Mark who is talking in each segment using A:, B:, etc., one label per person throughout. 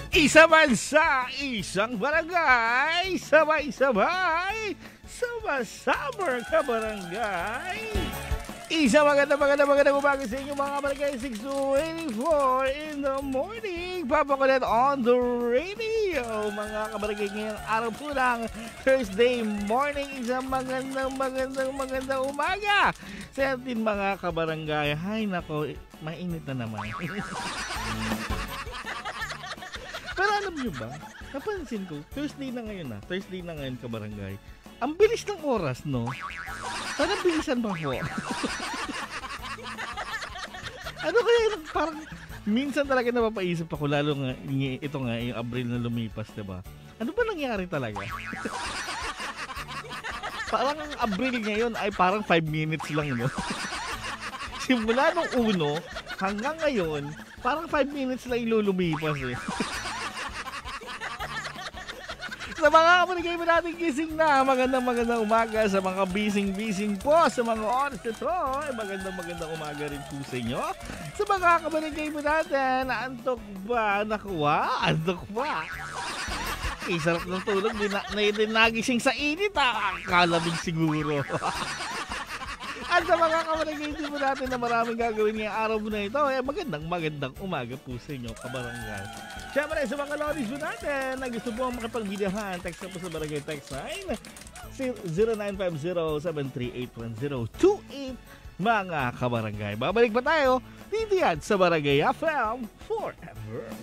A: Isa man sa isang barangay, sabay-sabay, sama-sama ka barangay. Isa magandang umaga sa inyo mga barangay, 6:24 in the morning. Papakulit on the radio, mga kabarangay, ngayong araw po ng Thursday morning. Isang magandang umaga sa atin mga kabarangay. Hay nako, mainit na naman. Pero alam nyo ba, napansin ko, Thursday na ngayon kabarangay. Ang bilis ng oras, no? Parang bilisan ba po? Ano kaya, parang minsan talaga napapaisip ako, lalo nga, ito nga, yung Abril na lumipas, diba? Ano ba nangyari talaga? Parang ang Abril ngayon ay parang 5 minutes lang, no? Simula nung uno, hanggang ngayon, parang 5 minutes lang ilulumipas, eh. Sa mga kabarangay mo natin gising na, magandang umaga sa mga bising po sa mga oras ito. Magandang umaga rin po sa inyo. Sa mga kabarangay mo natin, antok ba? Nakuha? Antok ba? Sarap ng tulog, din nagising sa init, kalamig siguro. At sa mga kabarangay mo natin na maraming gagawin ngayong araw mo na ito, magandang umaga po sa inyo kabarangay. Siyempre, sa mga lodis mo natin na gusto po makapag-videohan, text na po sa barangay text line 0950-738-1028 mga kabarangay. Babalik pa tayo dito yan sa Barangay FM Forever.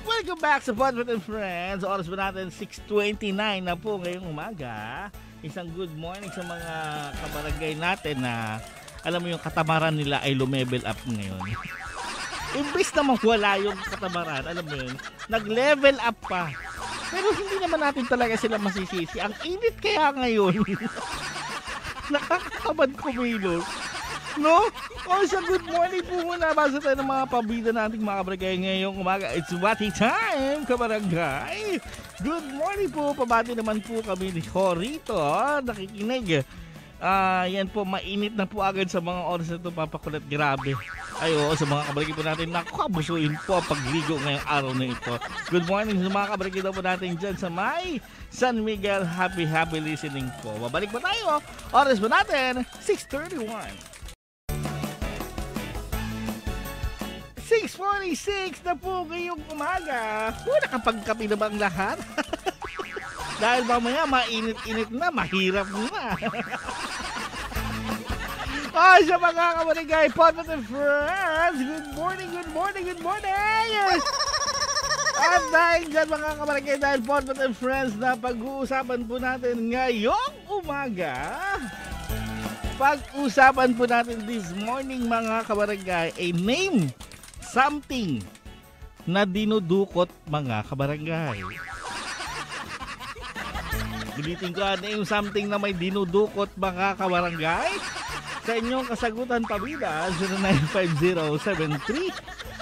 A: Welcome back sa Fun and Friends. Oras mo natin 6:29 na po ngayong umaga. Isang good morning sa mga kabarangay natin na alam mo yung katamaran nila ay lumevel up ngayon. Imbes na mawala yung katamaran, alam mo yun, nag-level up pa. Pero hindi naman natin talaga sila masisisi. Ang init kaya ngayon. Nakakakamad kumilos. No? O sa good morning po muna. Basta tayo ng mga pabida nating mga kabarangay ngayong umaga. It's Wati time, kabarangay. Good morning po. Pabati naman po kami ni Horito. Nakikinig. Yan po, mainit na po agad sa mga oras na ito, papakulat. Grabe. Ay, oo, sa mga kabarangay po natin, nakabusuin po ang pagligo ngayong araw na ito. Good morning sa mga kabarangay po natin dyan sa may San Miguel. Happy listening po. Babalik pa tayo. Oras po natin, 6:31. 6:46 na po ngayong umaga. Nakapagkapi na ba ang lahat? Dahil mamaya mainit-init na, mahirap na. Sa mga kabarangay, Fun and Friends, good morning. At dahil dyan mga kabarangay, dahil Fun and Friends na pag-uusapan po natin ngayong umaga. Pag-uusapan po natin this morning mga kabarangay, name something na dinudukot mga kabarangay. Ulitin ko, name something na may dinudukot mga kabarangay. Sa inyong kasagutan pabida,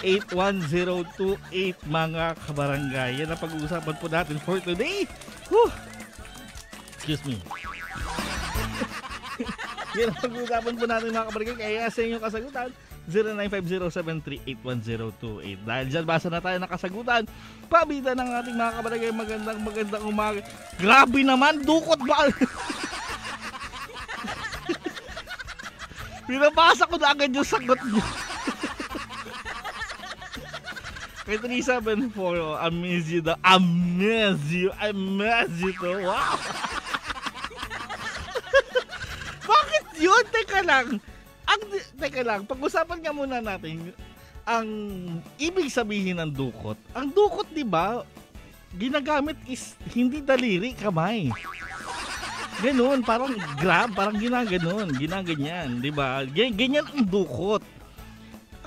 A: 0950-738-1028 mga kabarangay. Yan ang pag-uusapan po natin for today. Excuse me. Yan ang pag-uusapan po natin mga kabarangay. Kaya sa inyong kasagutan, 0950-738-1028. Dahil dyan, basa na tayo ng kasagutan. Pabida ng ating mga kabarangay. Magandang umaga. Grabe naman, dukot ba? Pinabasa ko na agad yung sagot nyo. Kay 374, I miss you. Wow. Bakit yun? Teka lang, pag-usapan nga muna natin ang ibig sabihin ng dukot. Ang dukot, di ba, ginagamit is hindi daliri, kamay. Ganun, parang grab, parang ginaganyan, di ba? Ganyan ang dukot.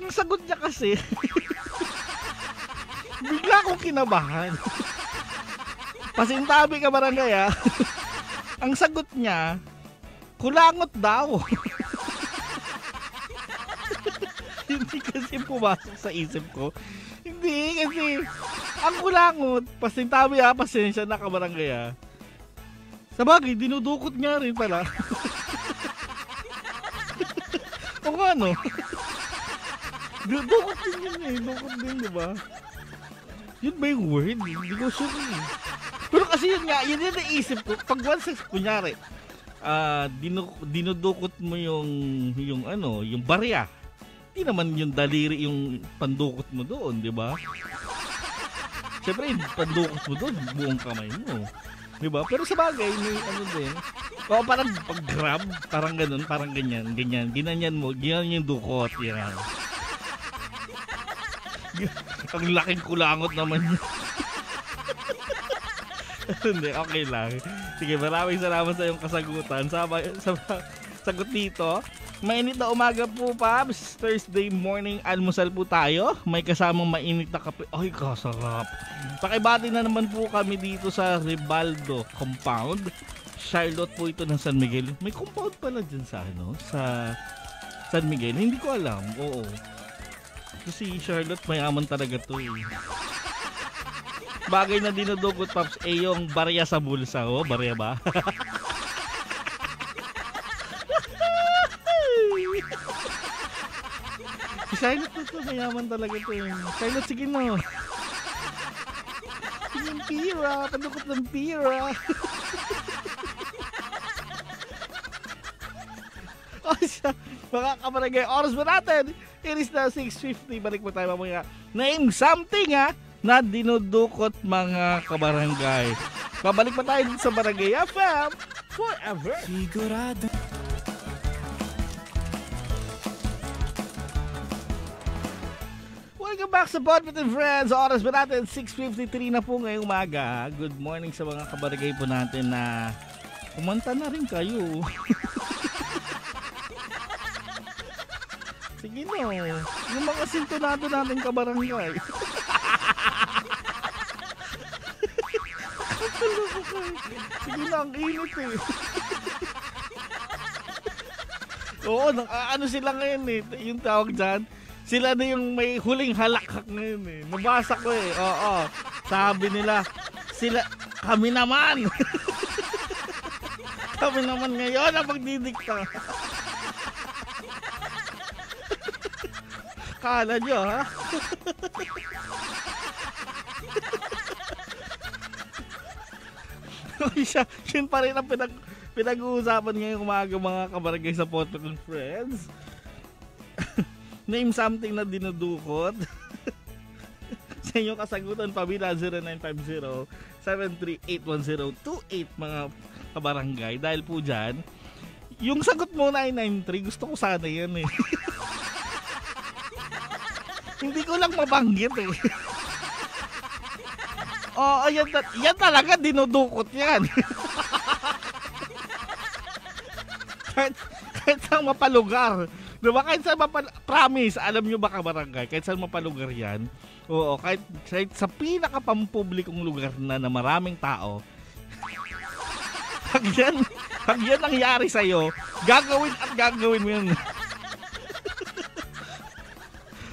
A: Ang sagot niya kasi, bigla akong kinabahan. Pasintabi ka barangay, ang sagot niya, kulangot daw. Hindi kasi pumasok sa isip ko. Hindi kasi, ang kulangot, pasintabi pasensya na kabarangay. Sabagay, dinudukot nga rin pala. O ano? Dukot din yun eh. Dukot din, di ba? Yun ba yung word? Hindi ko sure eh. Pero kasi yun nga, yun yung naisip ko. Pag once, kunyari, dinudukot mo yung ano, yung barya. Hindi naman yung daliri yung pandukot mo doon, di ba? Siyempre, pandukot mo doon, buong kamay mo. Di ba? Pero sa bagay, may ano din. O parang pag-grab, parang ganun, parang ganyan. Ginanyan mo, ganyan yung dukot. Yan. Ang laking kulangot naman yun. Hindi, okay lang. Sige, maraming salamat sa iyong kasagutan. Sa sagot dito, mainit na umaga po, Pabs. Thursday morning almusal po tayo. May kasamang mainit na kape. Ay, kasarap. Pakibati na naman po kami dito sa Ribaldo Compound. Charlotte po ito ng San Miguel. May compound pala dyan sa San Miguel. Hindi ko alam. Oo. Kasi Charlotte, mayaman talaga to eh. Bagay na dinudugot, Paps, yung barya sa bulsa. Oh, barya ba? Si Charlotte to, mayaman talaga to eh. Charlotte, sige mo. Sige yung pira, padukot ng pira. O siya, mga kabarangay, oras ba natin? It is now 6:50. Balik mo tayo mamaya. Name something na dinudukot mga kabarangay. Babalik pa tayo sa Barangay FM forever. Sigurado. Welcome back sa Podpit and Friends. Oras ba natin? 6:53 na po ngayong umaga. Good morning sa mga kabarangay po natin na kumanta na rin kayo. Sige no, yung mga sintonado natin kabarangay. Sige na, ang init eh. Oo, ano sila ngayon eh, yung tawag dyan, sila na yung may huling halakhak ngayon eh. Nabasa ko eh, oo. Sabi nila, kami naman. Kami naman ngayon ang magdidikta. Kala nyo, ha? Yun pa rin ang pinag-uusapan ngayong umaga mga kabarangay sa Podpit and Friends. Name something na dinudukot. Sa inyong kasagutan, pabila 0950-738-1028 mga kabarangay. Dahil po dyan, yung sagot mo 993, gusto ko sana yan eh. Hindi ko lang mabanggit eh. Oh, yan talaga dinudukot yan. kahit saan mapalugar. Diba? Kahit saan promise, alam nyo ba kabarangay, kahit saan mapalugar yan. Oo, kahit sa pinakapampublikong lugar na maraming tao, pag yan nangyari sa'yo, gagawin mo yan.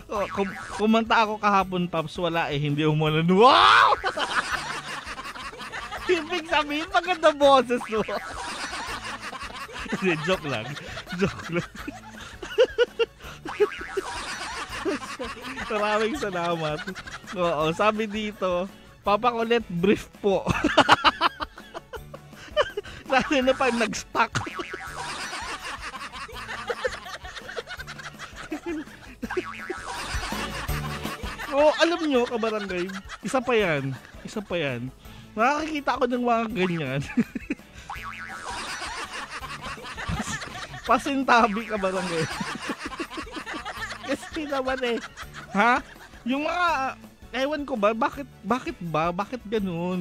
A: Oh, kumanta ako kahapon, Paps, wala eh, hindi umulan. Wow! Ibig sabihin, maganda boses mo. Joke lang. Maraming salamat. Oo, sabi dito, papakulit brief po. Lalo na pag nag-stuck. Oh, alam nyo, kabarangay, isa pa yan. Nakakikita ko ng mga ganyan. Pasintabi, kabarangay. Kasi naman eh. Ha? Yung mga, ewan ko ba, bakit ganun?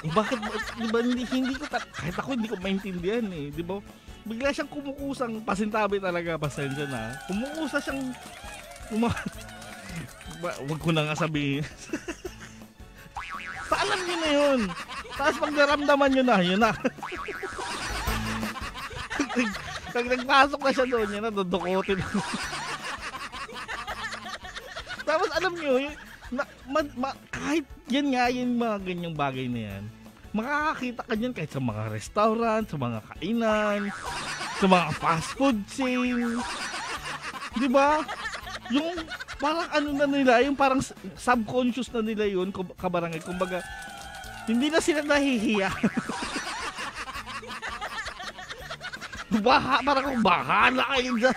A: Bakit, diba, hindi ko, kahit ako hindi ko maintindihan eh, diba? Bigla siyang kumukusang, pasintabi talaga, pasensya na. Kumukusa siyang, wag ko na nga sabihin. Alam nyo na yun. Tapos pag naramdaman nyo na, yun na. Pag nagpasok na siya doon, yun na, dudukutin. Tapos alam nyo, kahit yan nga, yung mga ganyang bagay na yan, makakakita ka dyan kahit sa mga restaurant, sa mga kainan, sa mga fast food chain. Diba? parang ano na nila, yung parang subconscious na nila yun, kabarangay. Kumbaga, hindi na sila nahihiya. Parang bahala kayo dyan.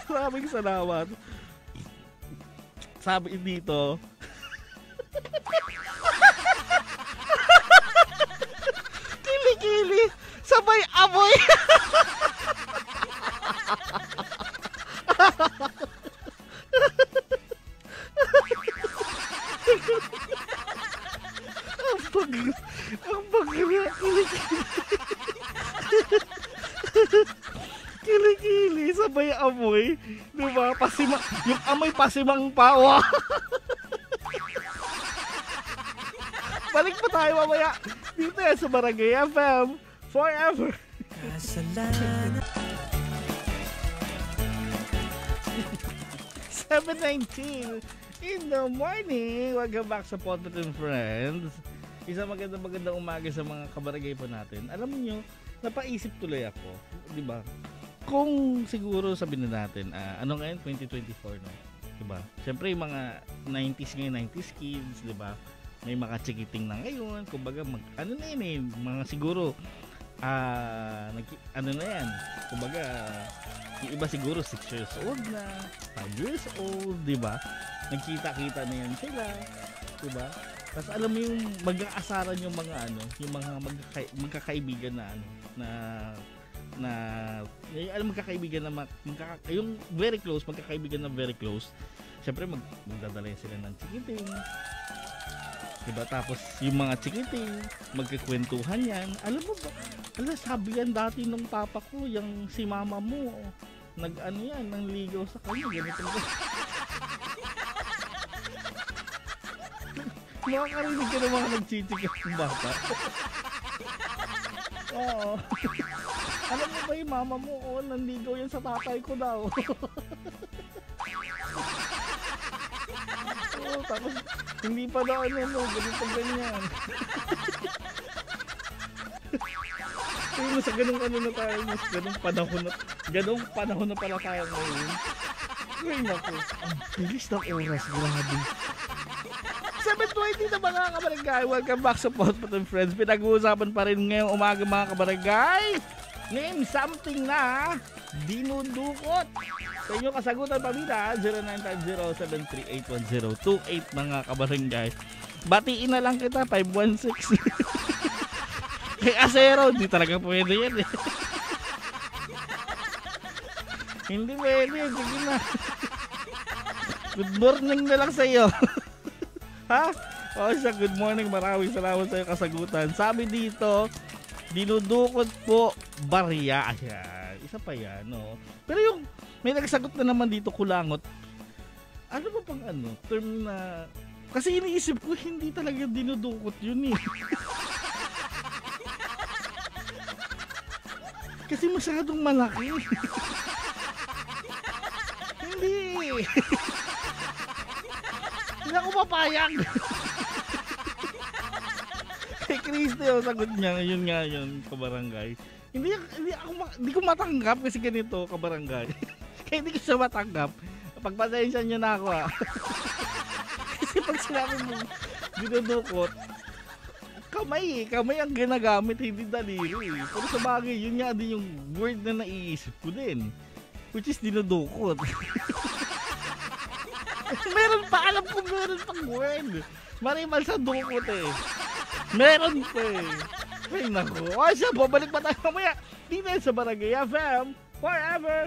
A: Maraming salamat. Sabi dito, kili-kili, sabay amoy. Ang bagla, kili-kili, sabay amoy. Diba? Yung amoy pasimang pawa. Balik pa tayo mamaya dito sa Barangay FM Forever. 7:19 in the morning. Welcome back sa Podcast and Friends. Isang magandang umaga sa mga kabarangay po natin. Alam niyo, napaisip tuloy ako, di ba? Kung siguro sabihin na natin, ano ngayon, 2024, no? Di ba? Siyempre, yung mga 90s ngayon, 90s kids, di ba? May mga chikiting na ngayon, kumbaga, ano na yun eh, mga siguro, ano na yan, kumbaga, yung iba siguro 6 years old na, 5 years old, di ba? Nagkita-kita na yan sila, di ba? Tapos alam mo yung mag-aasaran yung mga ano, yung mga magkakaibigan na ano, alam magkakaibigan na yung very close, magkakaibigan na very close. Syempre magdadala sila ng chikiting. Diba? Tapos yung mga chikiting, magkikwentuhan yan. Alam mo ba? Sabi yan dati nung papa ko, yung si mama mo, nag-ano yan, nang ligaw sa kanya, ganito. Makakarinig ka ng mga nagchichikas ng bata. Oo. Alam mo ba yung mama mo, nanligaw yan sa tatay ko daw. Tapos hindi pa daw ganito ganyan. Sa ganung ano na tayo, mas ganung panahon na pala tayo ngayon. Ay naku, ang bilis ng oras, grabe. 7:20 na mga kabarangay. Welcome back sa Podcast and Friends. Pinag-uusapan pa rin ngayong umaga mga kabarangay. Name something na dinudukot. Sa inyong kasagutan pamita 0950-738-1028 mga kabarangay. Batiin na lang kita 516. Kay Asero, hindi talaga pwede yan eh. Hindi pwede, sige na. Good morning na lang sa iyo. Ha? O siya, good morning. Maraming salamat sa iyo kasagutan. Sabi dito, dinudukot po barya. Ayan, isa pa yan, no? Pero yung may nagsagot na naman dito, kulangot. Ano ba pang term na... Kasi iniisip ko, hindi talaga dinudukot yun eh. Kasi masyadong malaki. Hindi. Hindi ako papayag. Kay Cristo yung sagot niya, yun nga yun, kabarangay. Hindi ko matanggap kasi ganito, kabarangay. Kaya hindi ko siya matanggap. Pagpasensya nyo na ako Kasi pag sinabi mo dinudukot, kamay ang ginagamit, hindi daliri. Pero sa bagay, yun nga din yung word na naiisip ko din. Which is dinudukot. Meron pa, alam ko meron pang word. Marimal sa dukot eh. Meron pa eh. Ay naku. O siya, babalik pa tayo mamaya. Dito sa Barangay FM Forever.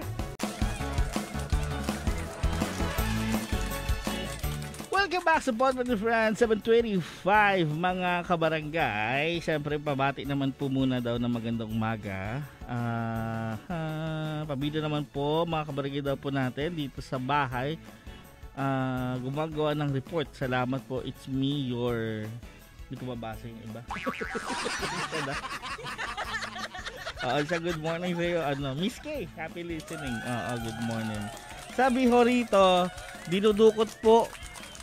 A: Welcome back sa Podcast and Friends. 7:25 mga kabarangay. Siyempre pabati naman po muna daw ng magandang umaga. Pabida naman po mga kabarangay daw po natin dito sa bahay. Gumagawa ng report. Salamat po. It's me, your... Hindi ko mabasa yung iba. Siya, good morning sa'yo. Miss K, happy listening. Good morning. Sabi ho rito, dinudukot po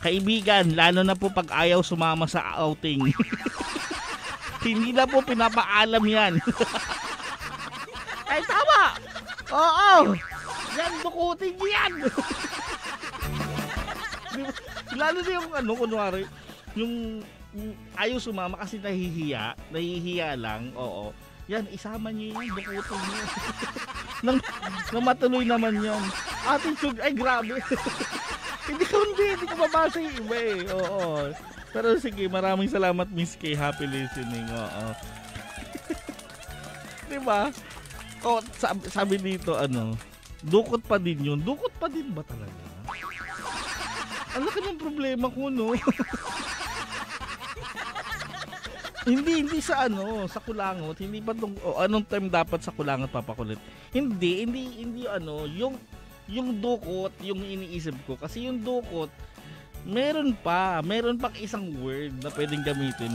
A: kaibigan, lalo na po pag ayaw sumama sa outing. Hindi na po pinapaalam yan. Ay, tama! Oo! Yan, dukutin niyo yan! Diba? Lalo na yung ano, kunwari, yung ayaw sumama kasi nahihiya lang, oo. Yan, isama niyo yan, dukutin niyo. nang matuloy naman yan. Attitude, ay grabe. hindi ko mabasa yung iba eh, oo. Pero sige, maraming salamat Miss K, happy listening, oo. Diba? O, sabi dito, ano, dukot pa din yun. Dukot pa din ba talaga? Ang laki ng problema ko, no? hindi sa ano, sa kulangot. Hindi ba tong, anong term dapat sa kulangot papakulit? Hindi ano, yung dukot, yung iniisip ko. Kasi yung dukot, meron pang isang word na pwedeng gamitin.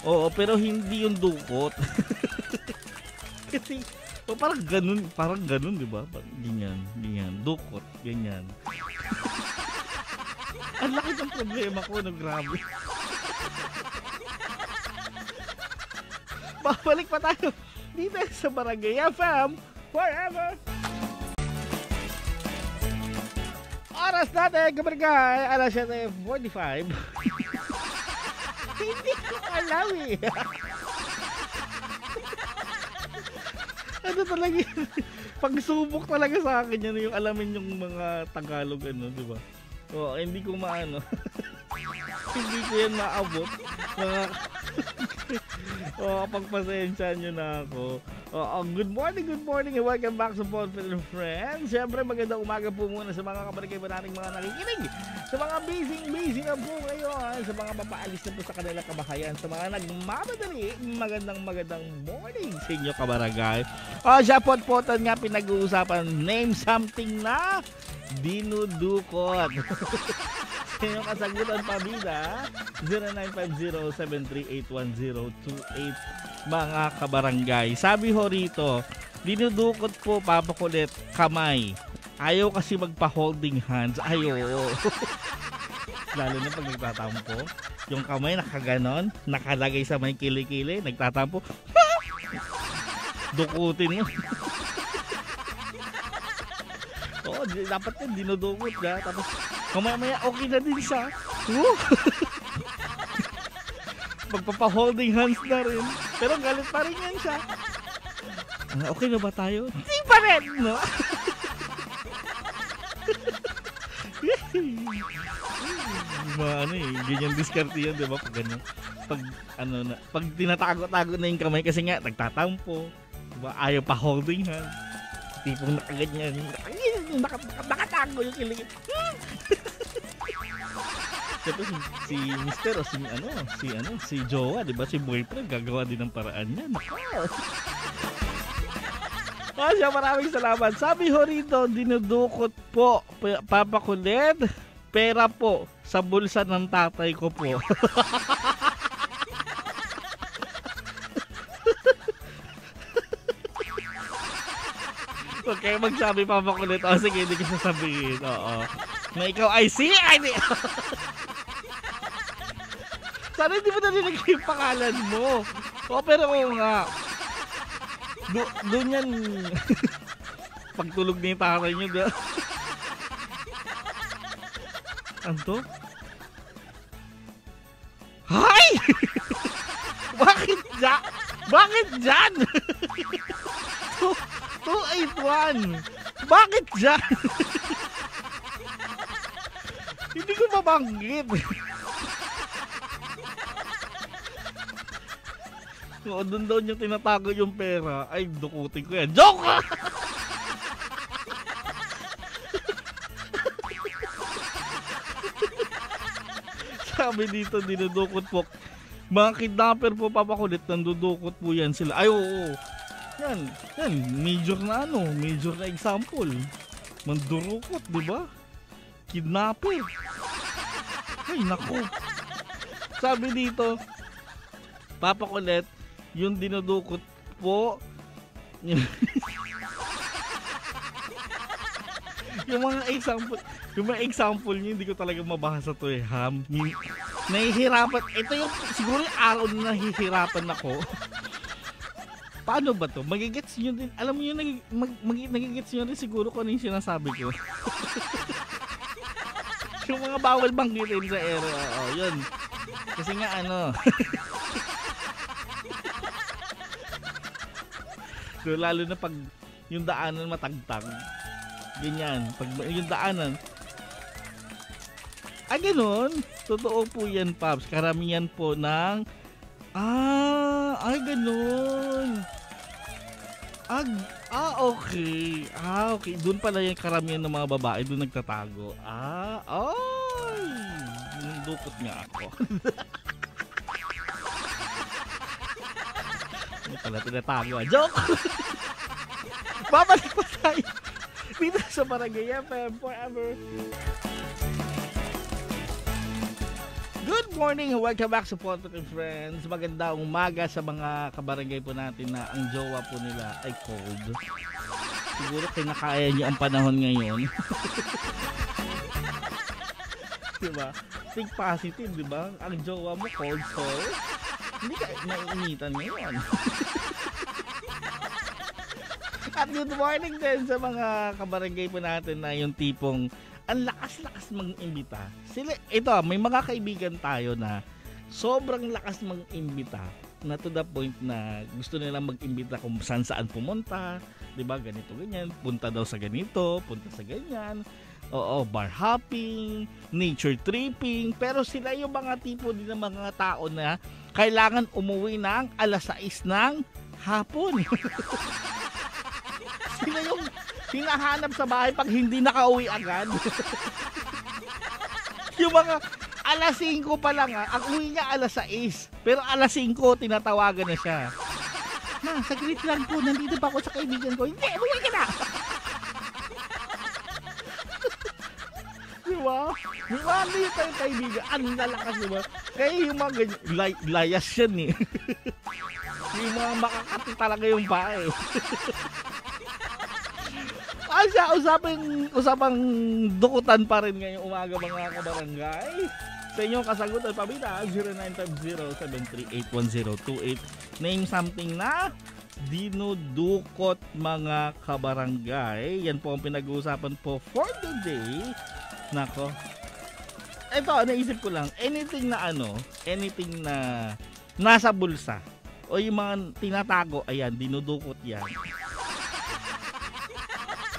A: Oo, pero hindi yung dukot. Kasi, parang ganun, di ba? Ganyan, dukot, ganyan. Ang laki ng problema ko, no, grabe. Babalik pa tayo dito sa Barangay FM forever. Oras natin, kabarangay, alas 7:45. Hindi ko alam eh. Ano talaga yun? Pagsubok talaga sa akin yan, yung alamin yung mga Tagalog, ano, di ba? Oo, hindi ko maano. Hindi ko yan maabot. Pagpasensya nyo na ako. Good morning and welcome back sa Bonfire Friends. Siyempre magandang umaga po muna sa mga kabarangay ba nating mga nakikinig. Sa mga busy na po ngayon. Sa mga papaalis na po sa kanilang kabahayan. Sa mga nagmamadali, magandang morning sa inyo kabarangay. Siya pot-potan nga pinag-uusapan. Name something na dinudukot. Sa inyong kasagutan pabida 0950-738-1028 mga kabarangay. Sabi ho rito, dinudukot po papakulit kamay. Ayaw kasi magpa-holding hands. Ayaw. Lalo na pag nagtatampo. Yung kamay nakaganon, nakalagay sa may kilikili, nagtatampo. Dukutin mo. Oo, dapat yan, dinudukot ka. Tapos, mamaya okay na din siya. Magpapa-holding hands na rin. Pero galit pa rin yan siya. Okay na ba tayo? Hindi pa rin, no? Ganyan diskarte yan, diba? Pag ganyan. Pag tinatago-tago na yung kamay kasi nga, nagtatampo. Diba? Ayaw pa holding hands. Tipong nakaganyan. Nakatago yung kilig. Siyempre si Mister o si Jowa, di ba? Si boyfriend, gagawa din ng paraan niya. Siya, maraming salamat. Sabi ho rito, dinudukot po, papakulit, pera po, sa bulsa ng tatay ko po. Okay, magsabi papakulit. Sige, hindi ko sasabihin. Oo. Na ikaw ay si sana hindi mo narinig yung pangalan mo. Pero oo nga. Doon yan. Pagtulog na yung tatay nyo. Anto? Hay! Bakit dyan? 281. Bakit dyan? Hindi ko mabanggit. Doon daw niya tinatago yung pera. Ay, dukutin ko yan. Joke! Sabi dito, dinudukot po. Mga kidnapper po papakulit, nandudukot po yan sila. Ay, oo. Yan, major na example. Mandurukot, di ba? Kidnapper. Ay, naku. Sabi dito, papakulit, yung dinudukot po, yung mga example niyo, hindi ko talaga mabasa to eh. Nahihirapan. Ito yung siguro yung araw na nahihirapan ako. Paano ba to? Magigets nyo din. Alam mo yun, nagigets nyo rin siguro kung ano yung sinasabi ko. Yung mga bawal banggitin sa ero. Oo, yun. Kasi nga ano. So, lalo na pag yung daanan matagtag. Ganyan. Pag yung daanan. Ganun. Totoo po yan, Pops. Karamihan po ng ganun. Okay. Okay. Doon pala yung karamihan ng mga babae doon nagtatago. Dukot nga ako. Hindi pala tinatago. Joke! Babalik pa tayo dito sa Barangay FM Forever. Good morning and welcome back sa Porto and Friends. Magandang umaga sa mga kabarangay po natin na ang jowa po nila ay cold. Siguro kinakaya niyo ang panahon ngayon. Diba? Think positive, diba? Ang jowa mo cold soul. Hindi ka naiinitan ngayon. At good morning din sa mga kabarangay po natin na yung tipong ang lakas-lakas mag-imbita. Ito, may mga kaibigan tayo na sobrang lakas mag-imbita na to the point na gusto nilang mag-imbita kung saan pumunta, 'di ba? Ganito ganyan, punta daw sa ganito, punta sa ganyan. Oo, bar hopping, nature tripping, pero sila yung mga tipo din ng mga tao na kailangan umuwi ng 6:00 ng hapon. Sila yung hinahanap sa bahay pag hindi nakauwi agad. Yung mga 5:00 pa lang ang uwi niya 6:00. Pero 5:00 tinatawagan na siya. Saglit lang po, nandito pa ako sa kaibigan ko. Hindi, uwi ka na! Diba? Diba? Ano yung tayong kaibigan? Ang lalakas, diba? Kaya yung mga ganyan, layas yan eh. Yung mga makakati talaga yung pae. Usapang dukutan pa rin ngayong umaga mga kabarangay. Sa inyong kasagutan, pabida 0950-738-1028. Name something na dinudukot mga kabarangay. Yan po ang pinag-uusapan po for today. Nako. Ito, naisip ko lang, anything na nasa bulsa o yung mga tinatago, ayan, dinudukot yan.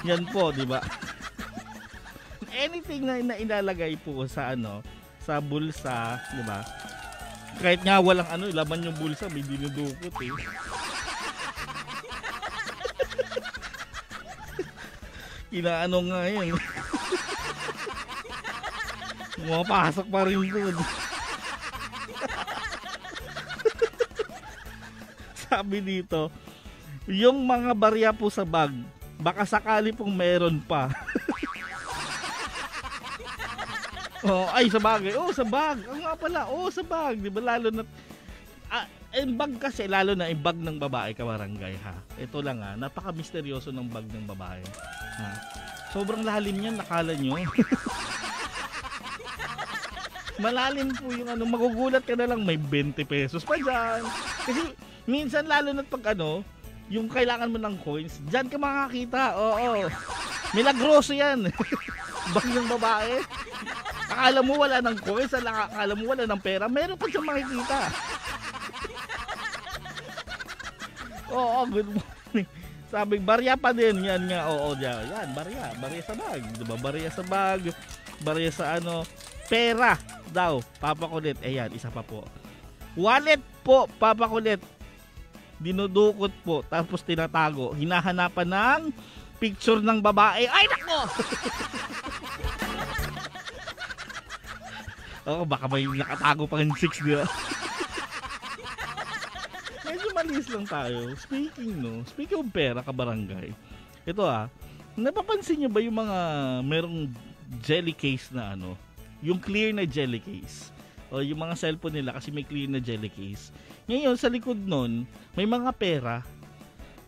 A: Yan po, di ba? Anything na ilalagay po sa sa bulsa, di ba? Kahit nga walang laman yung bulsa, may dinudukot eh. Inaano nga yan. Pumapasok pa rin doon. Sabi dito, yung mga barya po sa bag, baka sakali pong meron pa. Sa bagay. Sa bag. Nga pala. Sa bag. Di ba? Lalo na yung bag kasi, lalo na yung bag ng babae, kabarangay ha. Ito lang napaka-misteryoso ng bag ng babae. Ha? Sobrang lalim yan, nakala nyo. Malalim po yung magugulat ka na lang, may 20 pesos pa dyan. Kasi minsan lalo na pag yung kailangan mo ng coins, dyan ka makakita. Oo. Milagroso yan. Bag ng babae. Akala mo wala ng coins, akala mo wala ng pera, meron pa siyang makikita. Good morning. Sabi, barya pa din. Yan nga, yan, barya sa bag. Diba? Barya sa bag, barya sa pera daw, papakulit. Ayan, isa pa po. Wallet po, papakulit. Dinudukot po, tapos tinatago. Hinahanapan ng picture ng babae. Ay, nako! Baka may nakatago pang 6, di ba? Medyo malis lang tayo. Speaking of pera, kabarangay. Ito napapansin nyo ba yung mga merong jelly case na yung clear na jelly case? O yung mga cellphone nila kasi may clear na jelly case. Ngayon, sa likod nun, may mga pera.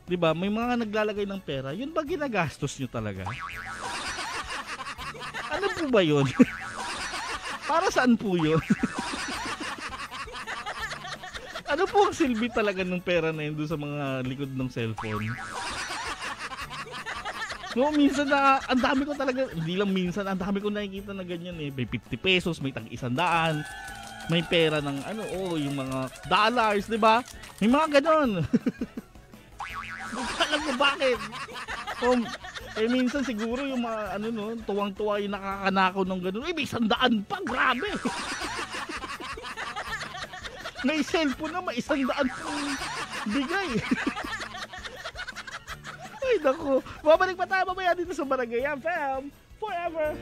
A: Diba? May mga naglalagay ng pera. Yun ba ginagastos nyo talaga? Ano po ba yun? Para saan po yun? Ano po ang silbi talaga ng pera na yun doon sa mga likod ng cellphone? No, minsan na, ang dami ko talaga, hindi lang minsan, ang dami ko nakikita na ganyan eh. May 50 pesos, may tag 100, may pera ng ano, yung mga dollars, di ba? May mga ganon. Alam ko bakit. Minsan siguro yung mga, tuwang-tuwa yung nakakanakaw ng ganon. May 100 pa, grabe. May cellphone na, may 100 pang bigay. Ay, naku. Babalik pa tayo mamaya dito sa Barangay FM Forever.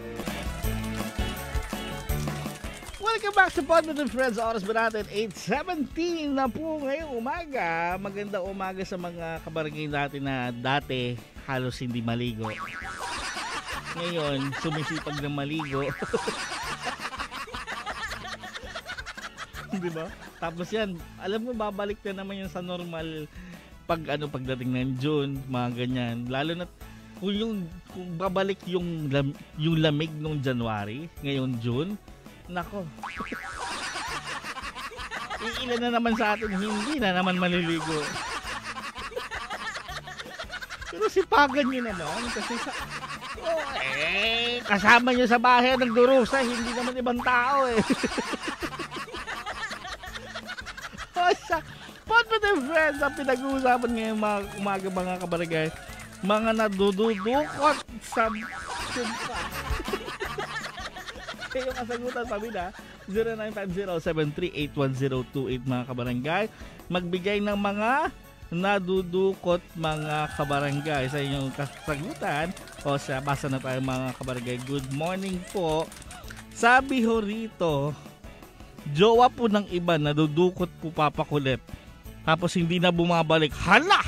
A: Welcome back sa Pod with Friends. Oras ba natin? 8:17 na po ngayong umaga. Magandang umaga sa mga kabarangay natin na dati halos hindi maligo. Ngayon, sumisipag na maligo. Diba? Tapos yan, alam mo, babalik na naman yan sa normal pagdating ng June, mga ganyan. Lalo na kung babalik yung lamig nung January, ngayon June, nako. Iilan na naman sa atin, hindi na naman maliligo. Pero sipagan nyo naman kasi kasama nyo sa bahay ng durusa, hindi naman ibang tao eh. Pod with the friends, ang pinag-uusapan ngayong umaga mga kabarangay, mga nadududukot sa sumpa. Yung kasagutan sabi na 0950-738-1028 mga kabarangay, magbigay ng mga nadudukot mga kabarangay sa inyong kasagutan. O siya, basa na tayo mga kabarangay. Good morning po. Sabi ho rito, jowa po ng iba, nadudukot po papakulit. Tapos hindi na bumabalik. Hala!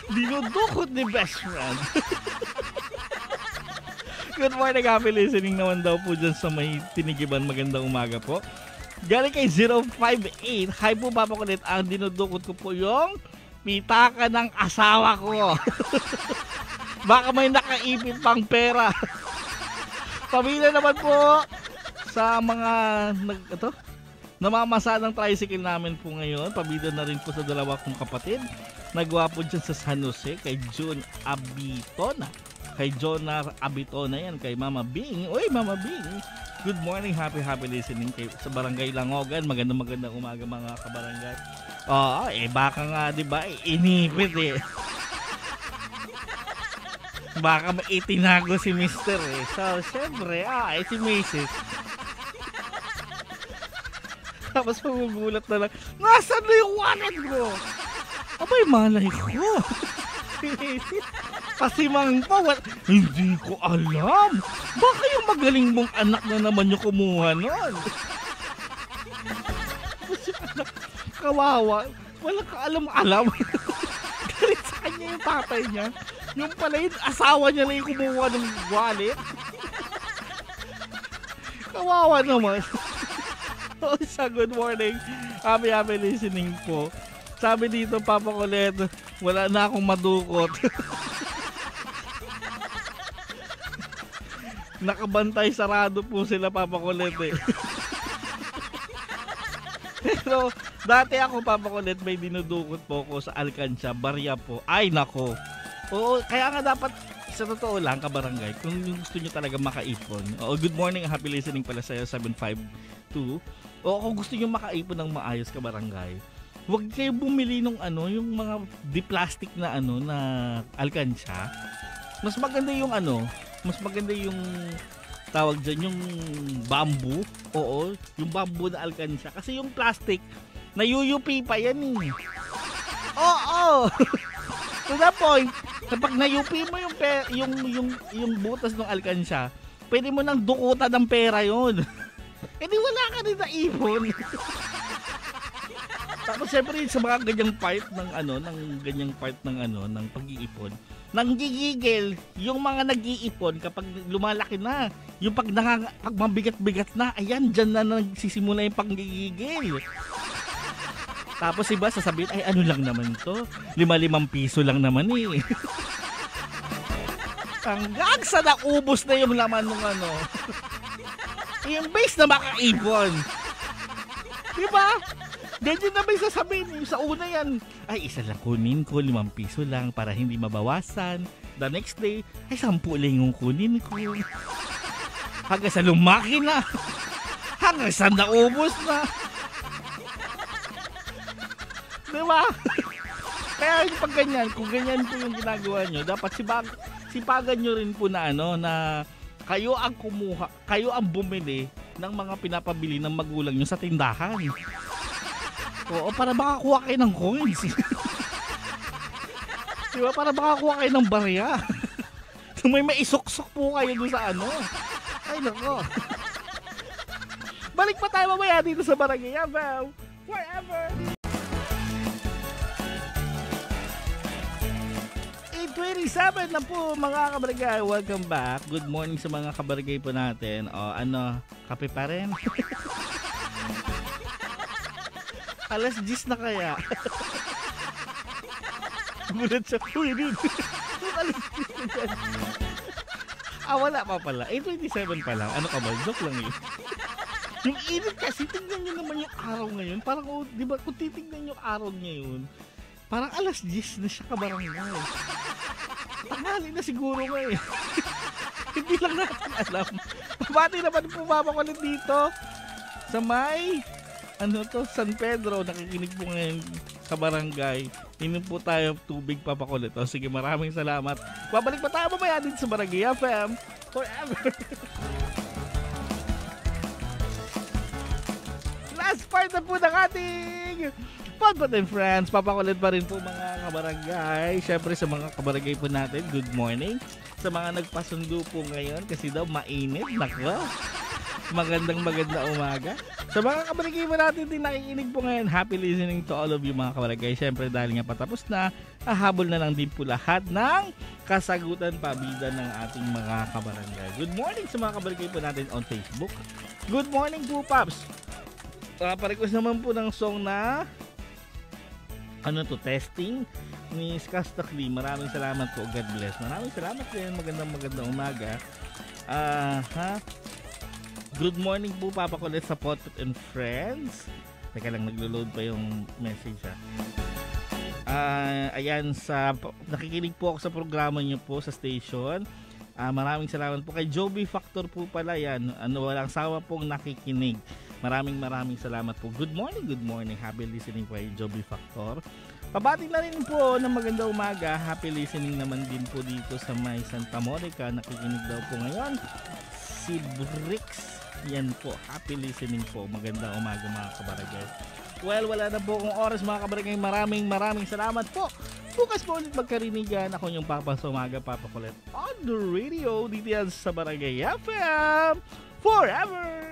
A: Dinudukot ni best friend. Good morning, happy listening naman daw po dyan sa may Tinigiban. Magandang umaga po. Galing kay 058. Hi po papakulit. Ang dinudukot ko po yung pitaka ng asawa ko. Baka may nakaipit pang pera. Pamilya naman po sa mga namamasa ng tricycle namin po ngayon. Pabida na rin po sa dalawa kong kapatid. Nagwa po dyan sa San Jose kay June Abitona. Kay Jonar Abitona yan. Kay Mama Bing. Uy, Mama Bing. Good morning. Happy listening sa Barangay Langogan. Magandang umaga mga kabarangay. Baka nga diba inipit eh. Baka maitinago si Mr. eh. So, syempre, si Mrs. Tapos magugulat na lang, nasaan na yung wallet ko? Abay, malay ko. Kasi pa, hindi ko alam. Baka yung magaling mong anak na naman yung kumuha nun. Kasi anak, kawawa. Walang kaalam-alam. Galit sa kanya yung tatay niya. Yung pala yung asawa niya na yung kumuha ng wallet. Kawawa naman. Sa good morning. Happy listening po. Sabi dito, Papa Colette, wala na akong madukot. Nakabantay sarado po sila, Papa Colette eh. Pero dati ako, Papa Colette, may dinudukot po ko sa Alcancia, Barya po. Ay nako. Oo, kaya nga dapat sa totoo lang, kabarangay, kung gusto nyo talaga makaipon. Good morning, happy listening pala sa'yo, 752. Kung gusto nyo makaipon ng maayos, kabarangay, huwag kayo bumili ng yung mga di-plastic na na Alcancia. Mas maganda yung mas maganda yung tawag dyan, yung bamboo. Oo, yung bamboo na Alcancia. Kasi yung plastic, nayuyupi pa yan eh. Oo! To the point, kapag nayupi mo yung butas ng Alcancia, pwede mo nang dukutan ng pera yun. Eh di wala ka rin na ipon. Tapos syempre sa mga ganyang part ng pag-iipon, nanggigigil yung mga nag-iipon kapag lumalaki na. Yung pag mabigat-bigat na, ayan, dyan na nagsisimula yung panggigigil. Tapos iba sasabihin, ay ano lang naman to, 5 piso lang naman eh. Hanggang sa naubos na yung laman ng yung base na makaipon. Diba? Then yun na may sasabihin yung sa una yan, ay isa lang kunin ko, 5 piso lang para hindi mabawasan. The next day, ay 10 lang yung kunin ko. Hanggang sa lumaki na. Hanggang sa naubos na. Diba? Kaya yung pag ganyan, kung ganyan po yung ginagawa nyo, dapat sipagan nyo rin po na na kayo ang kumuha, kayo ang bumili ng mga pinapabili ng magulang nyo sa tindahan. Oo, para makakuha kayo ng coins. Diba? Para makakuha kayo ng barya. So, may maisuksok po kayo doon sa Ay, nako. Balik pa tayo mamaya dito sa Barangay FM. Forever! 8:27 na po mga kabarangay. Welcome back. Good morning sa mga kabarangay po natin. O kape pa rin? Alas 10 na kaya. Gulat siya. Uy, dude. Alas 10 na yan. Wala pa pala. 8:27 pa lang. Ano ka ba? Joke lang yun. Yung init kasi, tingnan nyo naman yung araw ngayon. Parang, di ba, kung titignan yung araw ngayon, parang alas 10 na siya kabarangay. Tanghali na siguro ngayon. Hindi lang natin alam. Pabati naman po mapakulit dito sa may San Pedro. Nakikinig po ngayon sa barangay. Inom po tayo tubig papakulit. O sige, maraming salamat. Babalik pa tayo mamaya dito sa Barangay FM. Forever. Last part na po ng ating Podpot and Friends. Papakulit pa rin po mga kabarangay. Syempre sa mga kabarangay po natin, good morning. Sa mga nagpasundo po ngayon kasi daw mainit. Nako. Magandang umaga. Sa mga kabarangay po natin din nakikinig po ngayon, happy listening to all of you mga kabarangay. Syempre dahil nga patapos na, hahabol na lang din po lahat ng kasagutan pabida ng ating mga kabarangay. Good morning sa mga kabarangay po natin on Facebook. Good morning po, Paps. Pa-request naman po ng song na testing ni Skastakli. Maraming salamat po. God bless. Maraming salamat din. Magandang umaga. Good morning po, Papa Kulit sa Podpot and Friends. Teka lang, naglo-load pa yung message ayan, nakikinig po ako sa programa nyo po sa station. Maraming salamat po kay Joby Factor po pala yan. Walang sawa pong nakikinig. Maraming salamat po. Good morning. Happy listening po kay Joby Factor. Pabati na rin po ng magandang umaga. Happy listening naman din po dito sa may Santa Monica. Nakikinig daw po ngayon si Bricks. Yan po. Happy listening po. Magandang umaga mga kabarangay. Well, wala na po akong oras mga kabarangay. Maraming salamat po. Bukas po ulit magkarinigan. Ako yung Papa sa umaga, Papa Kulit on the radio dito yan sa Barangay FM Forever.